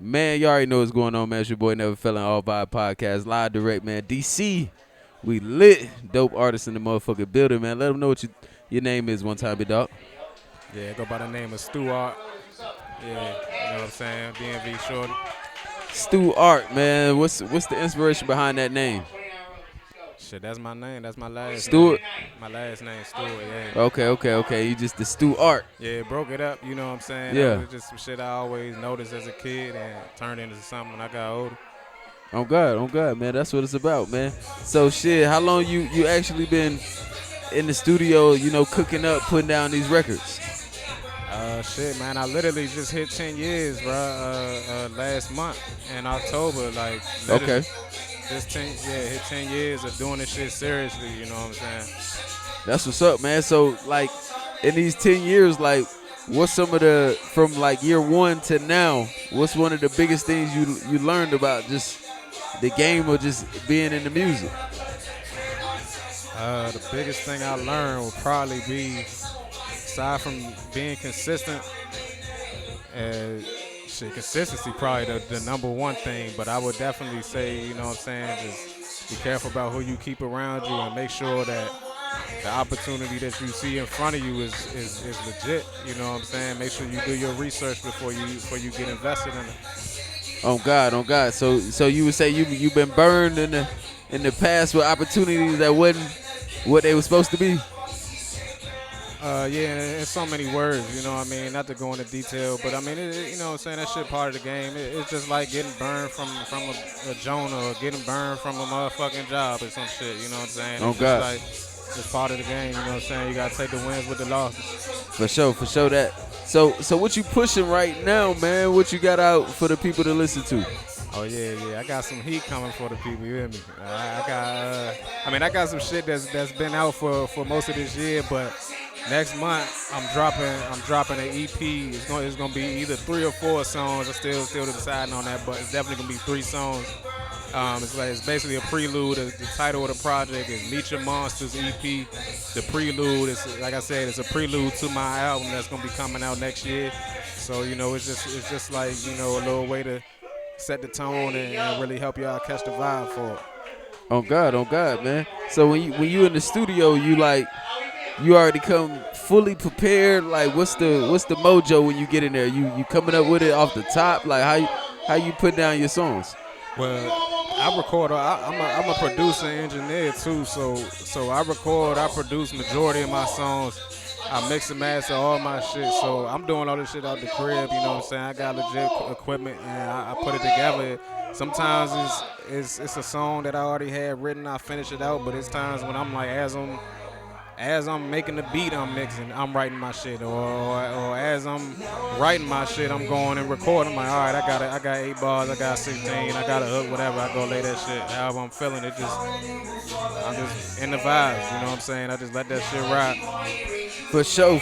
Man, you already know what's going on, man. It's your boy Never Fell in All Vibe Podcast, live direct, man. DC, we lit. Dope artists in the motherfucking building, man. Let them know what your name is one time, big dog. Yeah, go by the name of Stuart. Yeah, you know what I'm saying? DMV Shorty. Stu Art, man. What's the inspiration behind that name? Shit, that's my name. That's my last Stuart? name. My last name, Stuart, yeah. Okay. You just the Stu Art. Yeah, broke it up, you know what I'm saying? Yeah. That was just some shit I always noticed as a kid and turned into something when I got older. On God, man. That's what it's about, man. So shit, how long you actually been in the studio, cooking up, putting down these records? Shit, man, I literally just hit 10 years, bro, last month in October. Like, literally, Okay. just hit 10 years of doing this shit seriously, you know what I'm saying? That's what's up, man. So, like, in these 10 years, like, what's some of from, like, year one to now, what's one of the biggest things you learned about just the game of just being in the music? The biggest thing I learned would probably be, aside from being consistent, consistency probably the number one thing, but I would definitely say, you know what I'm saying, just be careful about who you keep around you and make sure that the opportunity that you see in front of you is legit, you know what I'm saying? Make sure you do your research before you get invested in it. On God. So you would say you've been burned in the past with opportunities that wasn't what they were supposed to be? Yeah, in so many words, you know what I mean? Not to go into detail, but I mean, you know what I'm saying? That shit part of the game. It's just like getting burned from a Jonah or getting burned from a motherfucking job or some shit, you know what I'm saying? Oh, it's God. Just like, it's part of the game, you know what I'm saying? You got to take the wins with the losses. For sure that. So what you pushing right now, man? What you got out for the people to listen to? Oh, yeah. I got some heat coming for the people, you hear me? I got some shit that's been out for most of this year, but next month I'm dropping an EP. It's gonna be either 3 or 4 songs. I'm still deciding on that, but it's definitely gonna be 3 songs. It's basically a prelude. The title of the project is Meet Your Monsters EP. The prelude is, like I said, it's a prelude to my album that's gonna be coming out next year. So it's just like a little way to set the tone and really help y'all catch the vibe for it. On God, man. So when you in the studio, you already come fully prepared. Like what's the mojo when you get in there? You coming up with it off the top? Like how you put down your songs? Well, I record. I'm a producer and engineer too. So I produce majority of my songs. I mix and master all my shit. So I'm doing all this shit out the crib. You know what I'm saying? I got legit equipment and I put it together. Sometimes it's a song that I already had written. I finish it out, but it's times when I'm like, as I'm making the beat, I'm mixing, I'm writing my shit, or as I'm writing my shit, I'm going and recording. I'm like, all right, I got 8 bars, I got 16, I got a hook, whatever. I go lay that shit. However I'm feeling it, I'm just in the vibes. You know what I'm saying? I just let that shit ride. For sure.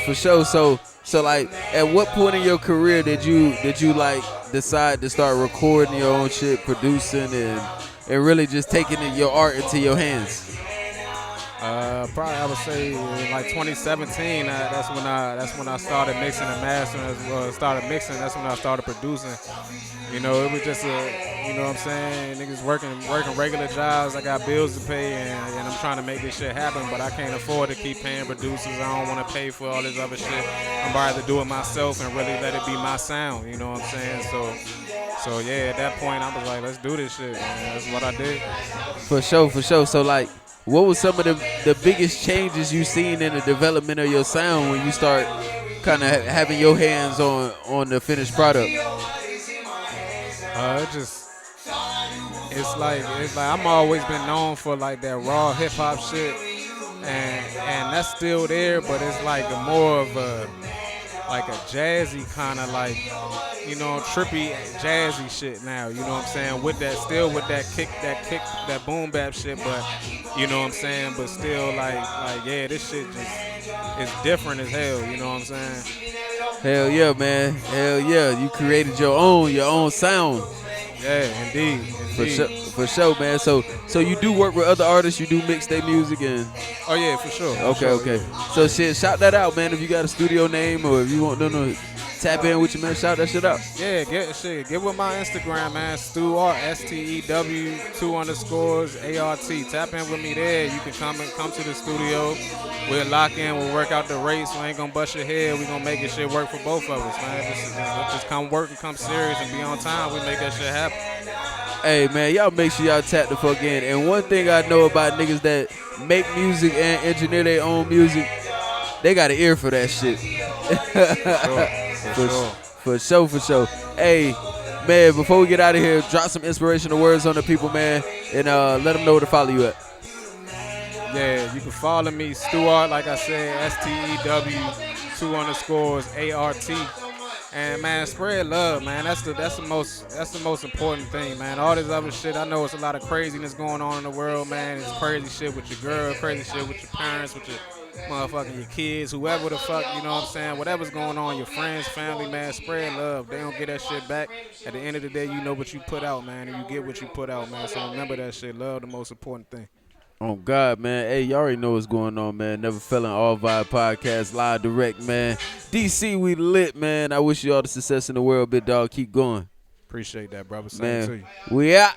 So like, at what point in your career did you like decide to start recording your own shit, producing, and really just taking your art into your hands? Probably I would say like 2017. That's when I started mixing and mastering. Started mixing. That's when I started producing. You know, it was just you know what I'm saying? Niggas working regular jobs. I got bills to pay and I'm trying to make this shit happen, but I can't afford to keep paying producers. I don't want to pay for all this other shit. I'm about to do it myself and really let it be my sound. You know what I'm saying? So yeah, at that point I was like, let's do this shit. Man. That's what I did. For sure. So like, what was some of the biggest changes you seen in the development of your sound when you start kind of having your hands on the finished product? It's like I'm always been known for like that raw hip hop shit, and that's still there, but it's like a more of a jazzy kind of like, trippy jazzy shit now. You know what I'm saying? With that kick, that boom bap shit, but you know what I'm saying? But still like yeah, this shit just is different as hell. You know what I'm saying? Hell yeah, man. Hell yeah. You created your own sound. Yeah, indeed. For sure, man. So you do work with other artists. You do mix their music and. Oh yeah, for sure. Okay. So shit, shout that out, man. If you got a studio name or if you want them to tap in with you, man. Shout that shit out. Yeah, get with my Instagram, man. Stewart, STEW 2_ART. Tap in with me there. You can come to the studio. We'll lock in. We'll work out the rates. We ain't gonna bust your head. We gonna make this shit work for both of us, man. Just come work and come serious and be on time. We make that shit happen. Hey, man, y'all make sure y'all tap the fuck in. And one thing I know about niggas that make music and engineer their own music, they got an ear for that shit. For sure. Hey, man, before we get out of here, drop some inspirational words on the people, man, and let them know where to follow you at. Yeah, you can follow me, Stewart, like I said, STEW 2_ART. And man, spread love, man. That's the most important thing, man. All this other shit, I know it's a lot of craziness going on in the world, man. It's crazy shit with your girl, crazy shit with your parents, with your motherfucking your kids, whoever the fuck, you know what I'm saying? Whatever's going on, your friends, family, man, spread love. They don't get that shit back. At the end of the day, you know what you put out, man, and you get what you put out, man. So remember that shit. Love the most important thing. Oh, God, man. Hey, y'all already know what's going on, man. Never Failing All Vibe Podcast, live direct, man. DC, we lit, man. I wish you all the success in the world, big dog. Keep going. Appreciate that, brother. Same Man, to you. we out.